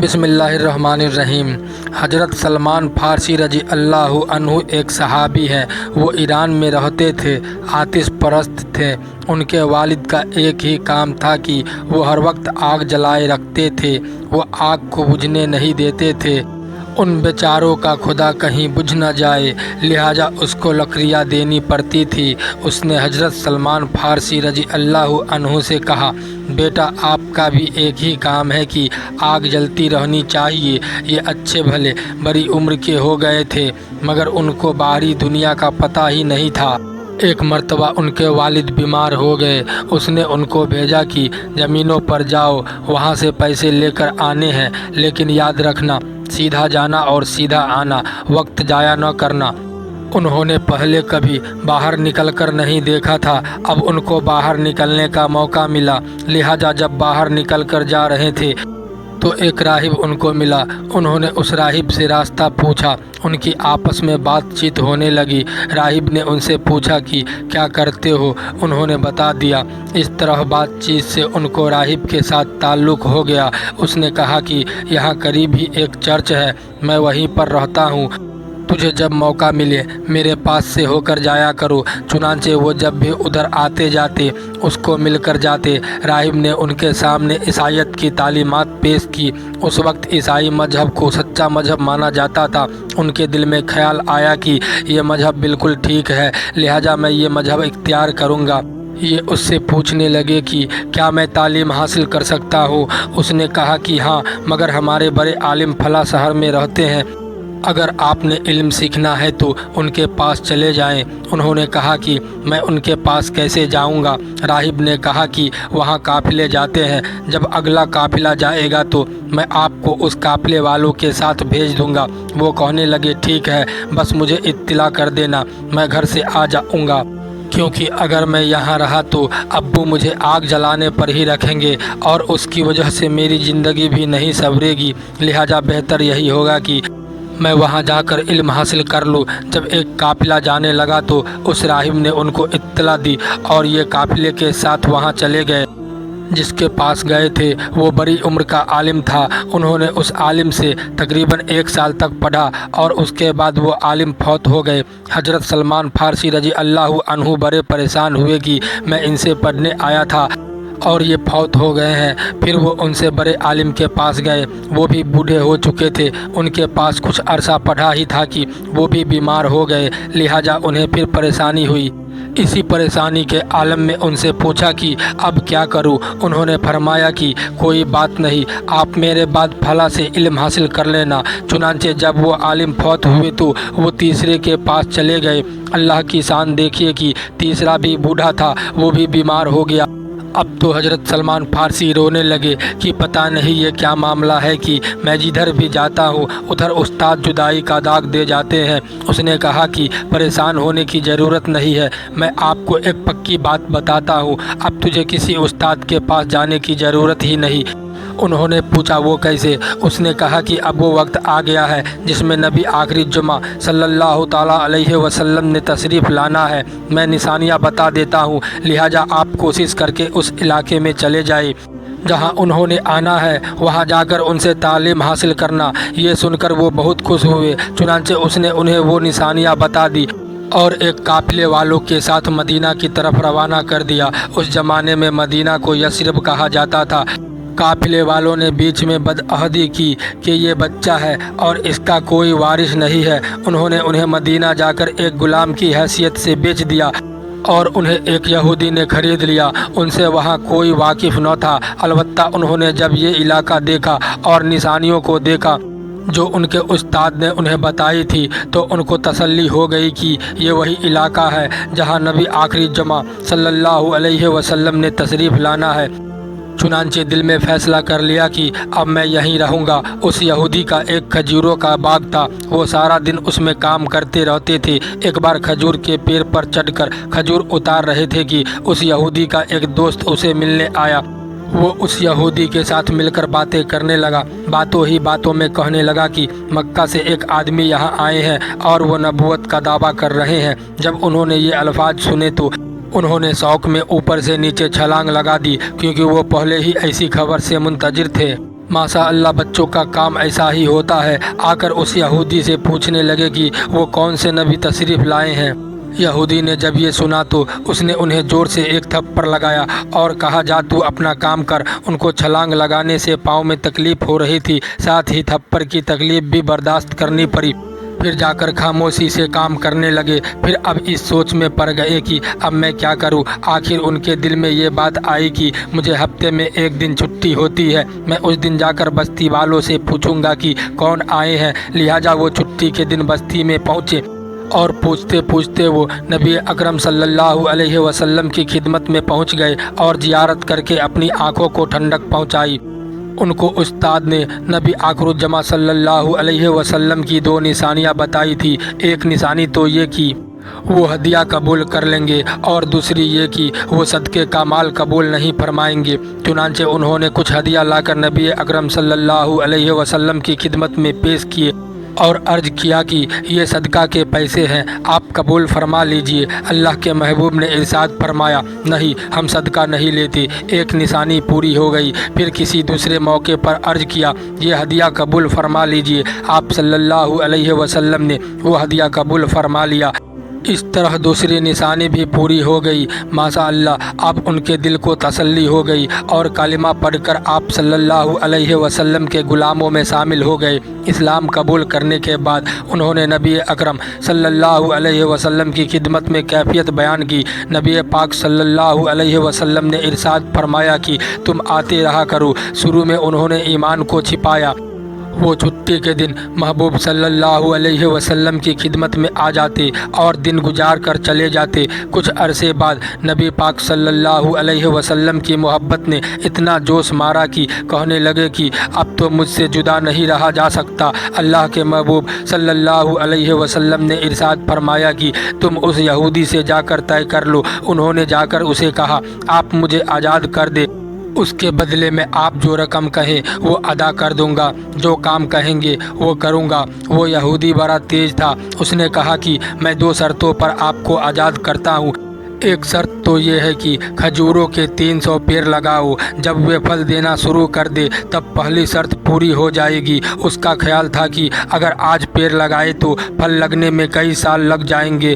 بسم اللہ الرحمن الرحیم۔ حضرت سلمان فارسی رضی اللہ عنہ ایک صحابی ہیں۔ وہ ایران میں رہتے تھے، آتش پرست تھے۔ ان کے والد کا ایک ہی کام تھا کہ وہ ہر وقت آگ جلائے رکھتے تھے، وہ آگ کو بجھنے نہیں دیتے تھے۔ ان بیچاروں کا خدا کہیں بجھ نہ جائے، لہٰذا اس کو لکڑیاں دینی پڑتی تھی۔ اس نے حضرت سلمان فارسی رضی اللہ عنہ سے کہا، بیٹا آپ کا بھی ایک ہی کام ہے کہ آگ جلتی رہنی چاہیے۔ یہ اچھے بھلے بڑی عمر کے ہو گئے تھے، مگر ان کو باہری دنیا کا پتہ ہی نہیں تھا۔ ایک مرتبہ ان کے والد بیمار ہو گئے۔ اس نے ان کو بھیجا کہ زمینوں پر جاؤ، وہاں سے پیسے لے کر آنے ہیں، لیکن یاد رکھنا سیدھا جانا اور سیدھا آنا، وقت ضائع نہ کرنا۔ انہوں نے پہلے کبھی باہر نکل کر نہیں دیکھا تھا، اب ان کو باہر نکلنے کا موقع ملا، لہٰذا جب باہر نکل کر جا رہے تھے تو ایک راہب ان کو ملا۔ انہوں نے اس راہب سے راستہ پوچھا، ان کی آپس میں بات چیت ہونے لگی۔ راہب نے ان سے پوچھا کہ کیا کرتے ہو؟ انہوں نے بتا دیا۔ اس طرح بات چیت سے ان کو راہب کے ساتھ تعلق ہو گیا۔ اس نے کہا کہ یہاں قریب ہی ایک چرچ ہے، میں وہیں پر رہتا ہوں، تجھے جب موقع ملے میرے پاس سے ہو کر جایا کرو۔ چنانچہ وہ جب بھی ادھر آتے جاتے اس کو مل کر جاتے۔ راہب نے ان کے سامنے عیسائیت کی تعلیمات پیش کی۔ اس وقت عیسائی مذہب کو سچا مذہب مانا جاتا تھا۔ ان کے دل میں خیال آیا کہ یہ مذہب بالکل ٹھیک ہے، لہٰذا میں یہ مذہب اختیار کروں گا۔ یہ اس سے پوچھنے لگے کہ کیا میں تعلیم حاصل کر سکتا ہوں؟ اس نے کہا کہ ہاں، مگر ہمارے بڑے عالم فلاں شہر میں رہتے ہیں، اگر آپ نے علم سیکھنا ہے تو ان کے پاس چلے جائیں۔ انہوں نے کہا کہ میں ان کے پاس کیسے جاؤں گا؟ راہب نے کہا کہ وہاں قافلے جاتے ہیں، جب اگلا قافلہ جائے گا تو میں آپ کو اس قافلے والوں کے ساتھ بھیج دوں گا۔ وہ کہنے لگے ٹھیک ہے، بس مجھے اطلاع کر دینا، میں گھر سے آ جاؤں گا، کیونکہ اگر میں یہاں رہا تو ابو مجھے آگ جلانے پر ہی رکھیں گے اور اس کی وجہ سے میری زندگی بھی نہیں سنورے گی، لہٰذا بہتر یہی ہوگا کہ میں وہاں جا کر علم حاصل کر لوں۔ جب ایک قافلہ جانے لگا تو اس راہب نے ان کو اطلاع دی اور یہ قافلے کے ساتھ وہاں چلے گئے۔ جس کے پاس گئے تھے وہ بڑی عمر کا عالم تھا۔ انہوں نے اس عالم سے تقریباً 1 سال تک پڑھا اور اس کے بعد وہ عالم فوت ہو گئے۔ حضرت سلمان فارسی رضی اللہ عنہ بڑے پریشان ہوئے کہ میں ان سے پڑھنے آیا تھا اور یہ فوت ہو گئے ہیں۔ پھر وہ ان سے بڑے عالم کے پاس گئے، وہ بھی بوڑھے ہو چکے تھے۔ ان کے پاس کچھ عرصہ پڑھا ہی تھا کہ وہ بھی بیمار ہو گئے، لہٰذا انہیں پھر پریشانی ہوئی۔ اسی پریشانی کے عالم میں ان سے پوچھا کہ اب کیا کروں؟ انہوں نے فرمایا کہ کوئی بات نہیں، آپ میرے بعد فلاں سے علم حاصل کر لینا۔ چنانچہ جب وہ عالم فوت ہوئے تو وہ تیسرے کے پاس چلے گئے۔ اللہ کی شان دیکھیے کہ تیسرا بھی بوڑھا تھا، وہ بھی بیمار ہو گیا۔ اب تو حضرت سلمان فارسی رونے لگے کہ پتہ نہیں یہ کیا معاملہ ہے کہ میں جدھر بھی جاتا ہوں ادھر استاد جدائی کا داغ دے جاتے ہیں۔ اس نے کہا کہ پریشان ہونے کی ضرورت نہیں ہے، میں آپ کو ایک پکی بات بتاتا ہوں، اب تجھے کسی استاد کے پاس جانے کی ضرورت ہی نہیں۔ انہوں نے پوچھا وہ کیسے؟ اس نے کہا کہ اب وہ وقت آ گیا ہے جس میں نبی آخری جمعہ صلی اللہ تعالیٰ علیہ وسلم نے تشریف لانا ہے۔ میں نشانیاں بتا دیتا ہوں، لہٰذا آپ کوشش کر کے اس علاقے میں چلے جائیں جہاں انہوں نے آنا ہے، وہاں جا کر ان سے تعلیم حاصل کرنا۔ یہ سن کر وہ بہت خوش ہوئے۔ چنانچہ اس نے انہیں وہ نشانیاں بتا دی اور ایک قافلے والوں کے ساتھ مدینہ کی طرف روانہ کر دیا۔ اس زمانے میں مدینہ کو یثرب کہا جاتا تھا۔ قافلے والوں نے بیچ میں بدعہدی کی کہ یہ بچہ ہے اور اس کا کوئی وارث نہیں ہے۔ انہوں نے انہیں مدینہ جا کر ایک غلام کی حیثیت سے بیچ دیا اور انہیں ایک یہودی نے خرید لیا۔ ان سے وہاں کوئی واقف نہ تھا، البتہ انہوں نے جب یہ علاقہ دیکھا اور نشانیوں کو دیکھا جو ان کے استاد نے انہیں بتائی تھی تو ان کو تسلی ہو گئی کہ یہ وہی علاقہ ہے جہاں نبی آخری جمعہ صلی اللہ علیہ وسلم نے تشریف لانا ہے۔ چنانچہ دل میں فیصلہ کر لیا کہ اب میں یہیں رہوں گا۔ اس یہودی کا ایک کھجوروں کا باغ تھا، وہ سارا دن اس میں کام کرتے رہتے تھے۔ ایک بار کھجور کے پیڑ پر چڑھ کر کھجور اتار رہے تھے کہ اس یہودی کا ایک دوست اسے ملنے آیا۔ وہ اس یہودی کے ساتھ مل کر باتیں کرنے لگا، باتوں ہی باتوں میں کہنے لگا کہ مکہ سے ایک آدمی یہاں آئے ہیں اور وہ نبوت کا دعویٰ کر رہے ہیں۔ جب انہوں نے یہ الفاظ سنے تو انہوں نے شوق میں اوپر سے نیچے چھلانگ لگا دی، کیونکہ وہ پہلے ہی ایسی خبر سے منتظر تھے۔ ماشاء اللہ بچوں کا کام ایسا ہی ہوتا ہے۔ آ کر اس یہودی سے پوچھنے لگے کہ وہ کون سے نبی تشریف لائے ہیں۔ یہودی نے جب یہ سنا تو اس نے انہیں زور سے ایک تھپڑ لگایا اور کہا جا تو اپنا کام کر۔ ان کو چھلانگ لگانے سے پاؤں میں تکلیف ہو رہی تھی، ساتھ ہی تھپڑ کی تکلیف بھی برداشت کرنی پڑی۔ پھر جا کر خاموشی سے کام کرنے لگے۔ پھر اب اس سوچ میں پڑ گئے کہ اب میں کیا کروں۔ آخر ان کے دل میں یہ بات آئی کہ مجھے ہفتے میں ایک دن چھٹی ہوتی ہے، میں اس دن جا کر بستی والوں سے پوچھوں گا کہ کون آئے ہیں۔ لہٰذا وہ چھٹی کے دن بستی میں پہنچے اور پوچھتے پوچھتے وہ نبی اکرم صلی اللہ علیہ وسلم کی خدمت میں پہنچ گئے اور زیارت کر کے اپنی آنکھوں کو ٹھنڈک پہنچائی۔ ان کو استاد نے نبی آخرالزماں صلی اللہ علیہ وسلم کی دو نشانیاں بتائی تھی۔ ایک نشانی تو یہ کہ وہ ہدیہ قبول کر لیں گے اور دوسری یہ کہ وہ صدقے کا مال قبول نہیں فرمائیں گے۔ چنانچہ انہوں نے کچھ ہدیہ لا کر نبی اکرم صلی اللہ علیہ وسلم کی خدمت میں پیش کیے اور عرض کیا کہ یہ صدقہ کے پیسے ہیں، آپ قبول فرما لیجئے۔ اللہ کے محبوب نے ارشاد فرمایا، نہیں، ہم صدقہ نہیں لیتے۔ ایک نشانی پوری ہو گئی۔ پھر کسی دوسرے موقع پر عرض کیا، یہ ہدیہ قبول فرما لیجئے۔ آپ صلی اللہ علیہ وسلم نے وہ ہدیہ قبول فرما لیا۔ اس طرح دوسری نشانی بھی پوری ہو گئی۔ ماشاء اللہ اب ان کے دل کو تسلی ہو گئی اور کلمہ پڑھ کر آپ صلی اللہ علیہ وسلم کے غلاموں میں شامل ہو گئے۔ اسلام قبول کرنے کے بعد انہوں نے نبی اکرم صلی اللہ علیہ وسلم کی خدمت میں کیفیت بیان کی۔ نبی پاک صلی اللہ علیہ وسلم نے ارشاد فرمایا کہ تم آتے رہا کرو۔ شروع میں انہوں نے ایمان کو چھپایا۔ وہ چھٹی کے دن محبوب صلی اللہ علیہ وسلم کی خدمت میں آ جاتے اور دن گزار کر چلے جاتے۔ کچھ عرصے بعد نبی پاک صلی اللہ علیہ وسلم کی محبت نے اتنا جوش مارا کہ کہنے لگے کہ اب تو مجھ سے جدا نہیں رہا جا سکتا۔ اللہ کے محبوب صلی اللہ علیہ وسلم نے ارشاد فرمایا کہ تم اس یہودی سے جا کر طے کر لو۔ انہوں نے جا کر اسے کہا، آپ مجھے آزاد کر دے، اس کے بدلے میں آپ جو رقم کہیں وہ ادا کر دوں گا، جو کام کہیں گے وہ کروں گا۔ وہ یہودی بڑا تیز تھا۔ اس نے کہا کہ میں دو شرطوں پر آپ کو آزاد کرتا ہوں۔ ایک شرط تو یہ ہے کہ کھجوروں کے 300 پیڑ لگاؤ، جب وہ پھل دینا شروع کر دے تب پہلی شرط پوری ہو جائے گی۔ اس کا خیال تھا کہ اگر آج پیڑ لگائے تو پھل لگنے میں کئی سال لگ جائیں گے۔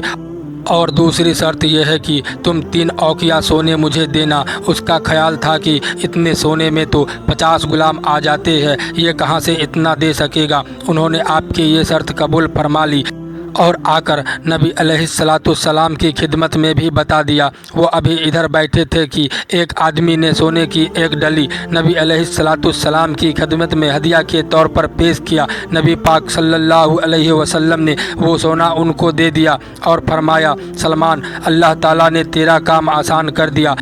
اور دوسری شرط یہ ہے کہ تم 3 اوقیہ سونے مجھے دینا۔ اس کا خیال تھا کہ اتنے سونے میں تو 50 غلام آ جاتے ہیں، یہ کہاں سے اتنا دے سکے گا۔ انہوں نے آپ کی یہ شرط قبول فرما لی اور آ کر نبی علیہ السلام کی خدمت میں بھی بتا دیا۔ وہ ابھی ادھر بیٹھے تھے کہ ایک آدمی نے سونے کی ایک ڈلی نبی علیہ السلام کی خدمت میں ہدیہ کے طور پر پیش کیا۔ نبی پاک صلی اللہ علیہ وسلم نے وہ سونا ان کو دے دیا اور فرمایا، سلمان، اللہ تعالیٰ نے تیرا کام آسان کر دیا،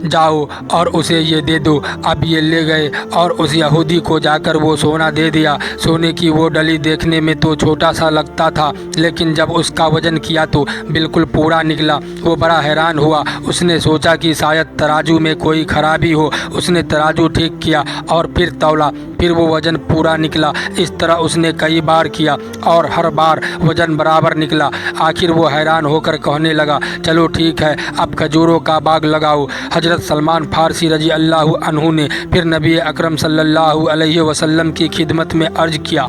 جاؤ اور اسے یہ دے دو۔ اب یہ لے گئے اور اس یہودی کو جا کر وہ سونا دے دیا۔ سونے کی وہ ڈلی دیکھنے میں تو چھوٹا سا لگتا تھا، لیکن جب اس کا وزن کیا تو بالکل پورا نکلا۔ وہ بڑا حیران ہوا۔ اس نے سوچا کہ شاید ترازو میں کوئی خرابی ہو۔ اس نے ترازو ٹھیک کیا اور پھر تولا، پھر وہ وزن پورا نکلا۔ اس طرح اس نے کئی بار کیا اور ہر بار وزن برابر نکلا۔ آخر وہ حیران ہو کر کہنے لگا، چلو ٹھیک ہے، اب کھجوروں کا باغ لگاؤ۔ حضرت سلمان فارسی رضی اللہ عنہ نے پھر نبی اکرم صلی اللہ علیہ وسلم کی خدمت میں عرض کیا۔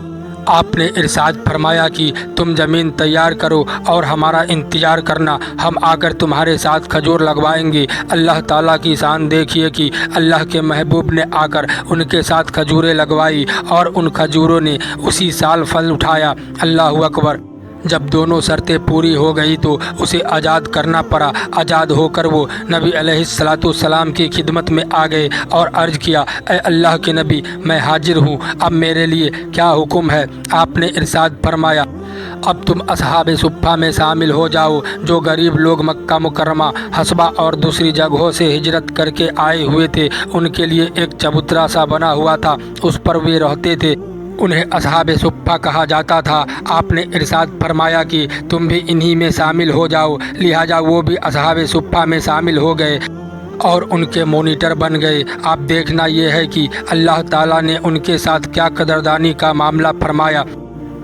آپ نے ارشاد فرمایا کہ تم زمین تیار کرو اور ہمارا انتظار کرنا، ہم آ کر تمہارے ساتھ کھجور لگوائیں گے۔ اللہ تعالیٰ کی شان دیکھیے کہ اللہ کے محبوب نے آ کر ان کے ساتھ کھجوریں لگوائی اور ان کھجوروں نے اسی سال پھل اٹھایا۔ اللہ اکبر! جب دونوں شرطیں پوری ہو گئی تو اسے آزاد کرنا پڑا۔ آزاد ہو کر وہ نبی علیہ السلام کی خدمت میں آ گئے اور عرض کیا، اے اللہ کے نبی، میں حاضر ہوں، اب میرے لیے کیا حکم ہے؟ آپ نے ارشاد فرمایا، اب تم اصحاب صفہ میں شامل ہو جاؤ، جو غریب لوگ مکہ مکرمہ، حسبہ اور دوسری جگہوں سے ہجرت کر کے آئے ہوئے تھے۔ ان کے لیے ایک چبوترا سا بنا ہوا تھا، اس پر وہ رہتے تھے، انہیں اصحاب صفہ کہا جاتا تھا۔ آپ نے ارشاد فرمایا کہ تم بھی انہی میں شامل ہو جاؤ۔ لہٰذا وہ بھی اصحاب صفہ میں شامل ہو گئے اور ان کے مونیٹر بن گئے۔ اب دیکھنا یہ ہے کہ اللہ تعالیٰ نے ان کے ساتھ کیا قدردانی کا معاملہ فرمایا۔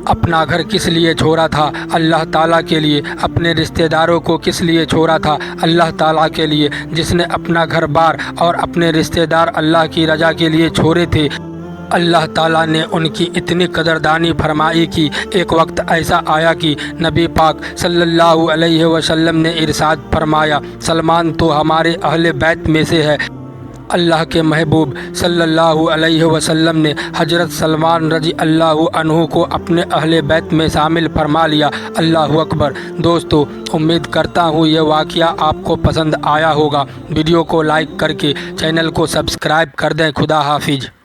اپنا گھر کس لیے چھوڑا تھا؟ اللہ تعالیٰ کے لیے۔ اپنے رشتہ داروں کو کس لیے چھوڑا تھا؟ اللہ تعالیٰ کے لیے۔ جس نے اپنا گھر بار اور اپنے رشتہ دار اللہ کی رضا کے لیے چھوڑے تھے، اللہ تعالیٰ نے ان کی اتنی قدردانی فرمائی کہ ایک وقت ایسا آیا کہ نبی پاک صلی اللہ علیہ وسلم نے ارشاد فرمایا، سلمان تو ہمارے اہل بیت میں سے ہے۔ اللہ کے محبوب صلی اللہ علیہ وسلم نے حضرت سلمان رضی اللہ عنہ کو اپنے اہل بیت میں شامل فرما لیا۔ اللہ اکبر۔ دوستو، امید کرتا ہوں یہ واقعہ آپ کو پسند آیا ہوگا۔ ویڈیو کو لائک کر کے چینل کو سبسکرائب کر دیں۔ خدا حافظ۔